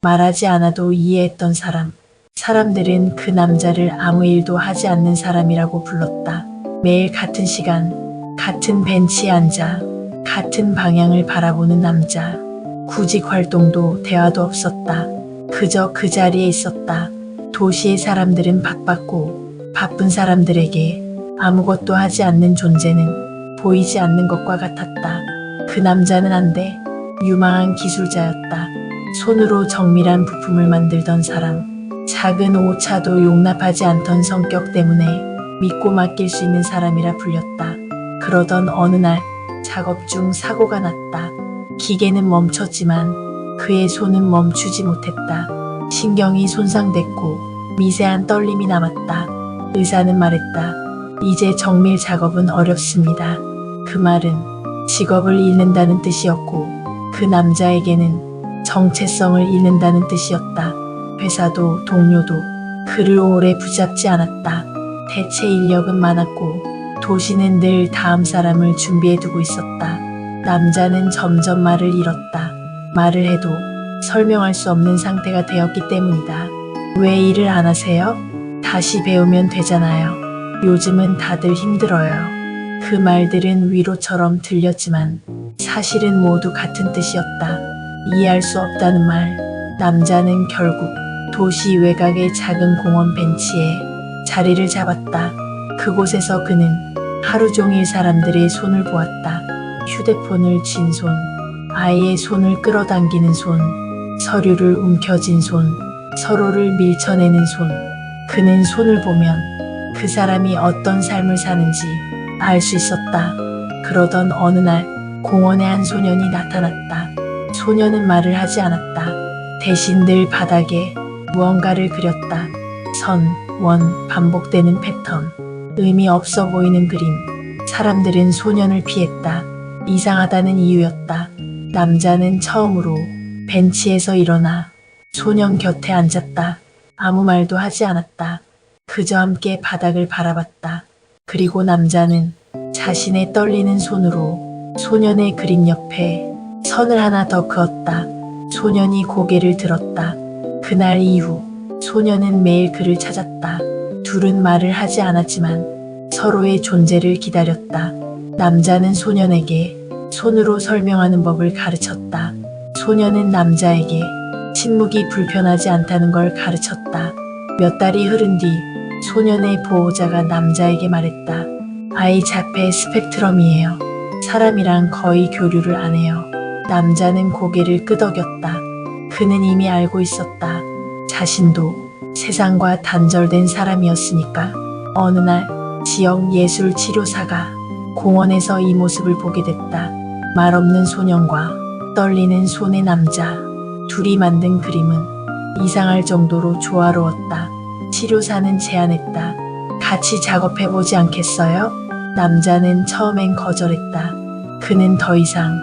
말하지 않아도 이해했던 사람. 사람들은 그 남자를 아무 일도 하지 않는 사람이라고 불렀다. 매일 같은 시간, 같은 벤치에 앉아 같은 방향을 바라보는 남자. 구직 활동도 대화도 없었다. 그저 그 자리에 있었다. 도시의 사람들은 바빴고 바쁜 사람들에게 아무것도 하지 않는 존재는 보이지 않는 것과 같았다. 그 남자는 한데 유망한 기술자였다. 손으로 정밀한 부품을 만들던 사람. 작은 오차도 용납하지 않던 성격 때문에 믿고 맡길 수 있는 사람이라 불렸다. 그러던 어느 날 작업 중 사고가 났다. 기계는 멈췄지만 그의 손은 멈추지 못했다. 신경이 손상됐고 미세한 떨림이 남았다. 의사는 말했다. 이제 정밀 작업은 어렵습니다. 그 말은 직업을 잃는다는 뜻이었고 그 남자에게는 정체성을 잃는다는 뜻이었다. 회사도 동료도 그를 오래 붙잡지 않았다. 대체 인력은 많았고 도시는 늘 다음 사람을 준비해두고 있었다. 남자는 점점 말을 잃었다. 말을 해도 설명할 수 없는 상태가 되었기 때문이다. 왜 일을 안 하세요? 다시 배우면 되잖아요. 요즘은 다들 힘들어요. 그 말들은 위로처럼 들렸지만 사실은 모두 같은 뜻이었다. 이해할 수 없다는 말. 남자는 결국 도시 외곽의 작은 공원 벤치에 자리를 잡았다. 그곳에서 그는 하루 종일 사람들의 손을 보았다. 휴대폰을 쥔 손, 아이의 손을 끌어당기는 손, 서류를 움켜쥔 손, 서로를 밀쳐내는 손. 그는 손을 보면 그 사람이 어떤 삶을 사는지 알 수 있었다. 그러던 어느 날 공원에 한 소년이 나타났다. 소년은 말을 하지 않았다. 대신 늘 바닥에 무언가를 그렸다. 선, 원, 반복되는 패턴. 의미 없어 보이는 그림. 사람들은 소년을 피했다. 이상하다는 이유였다. 남자는 처음으로 벤치에서 일어나 소년 곁에 앉았다. 아무 말도 하지 않았다. 그저 함께 바닥을 바라봤다. 그리고 남자는 자신의 떨리는 손으로 소년의 그림 옆에 선을 하나 더 그었다. 소년이 고개를 들었다. 그날 이후 소년은 매일 그를 찾았다. 둘은 말을 하지 않았지만 서로의 존재를 기다렸다. 남자는 소년에게 손으로 설명하는 법을 가르쳤다. 소년은 남자에게 침묵이 불편하지 않다는 걸 가르쳤다. 몇 달이 흐른 뒤 소년의 보호자가 남자에게 말했다. 아이 자폐 스펙트럼이에요. 사람이랑 거의 교류를 안 해요. 남자는 고개를 끄덕였다. 그는 이미 알고 있었다. 자신도 세상과 단절된 사람이었으니까. 어느 날 지역 예술 치료사가 공원에서 이 모습을 보게 됐다. 말 없는 소년과 떨리는 손의 남자. 둘이 만든 그림은 이상할 정도로 조화로웠다. 치료사는 제안했다. 같이 작업해보지 않겠어요? 남자는 처음엔 거절했다. 그는 더 이상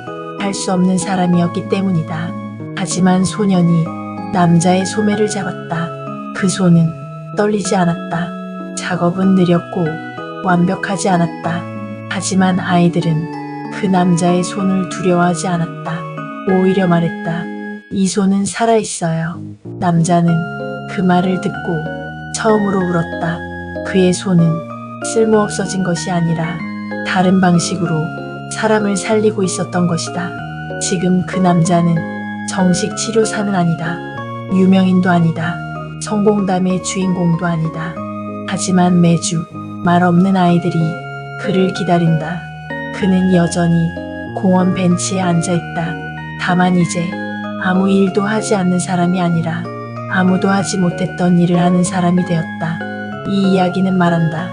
할 수 없는 사람이었기 때문이다. 하지만 소년이 남자의 소매를 잡았다. 그 손은 떨리지 않았다. 작업은 느렸고 완벽하지 않았다. 하지만 아이들은 그 남자의 손을 두려워하지 않았다. 오히려 말했다. 이 손은 살아있어요. 남자는 그 말을 듣고 처음으로 울었다. 그의 손은 쓸모없어진 것이 아니라 다른 방식으로 사람을 살리고 있었던 것이다. 지금 그 남자는 정식 치료사는 아니다. 유명인도 아니다. 성공담의 주인공도 아니다. 하지만 매주 말 없는 아이들이 그를 기다린다. 그는 여전히 공원 벤치에 앉아있다. 다만 이제 아무 일도 하지 않는 사람이 아니라 아무도 하지 못했던 일을 하는 사람이 되었다. 이 이야기는 말한다.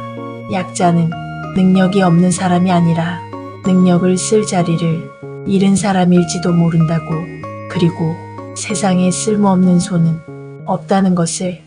약자는 능력이 없는 사람이 아니라 능력을 쓸 자리를 잃은 사람일지도 모른다고. 그리고 세상에 쓸모없는 손은 없다는 것을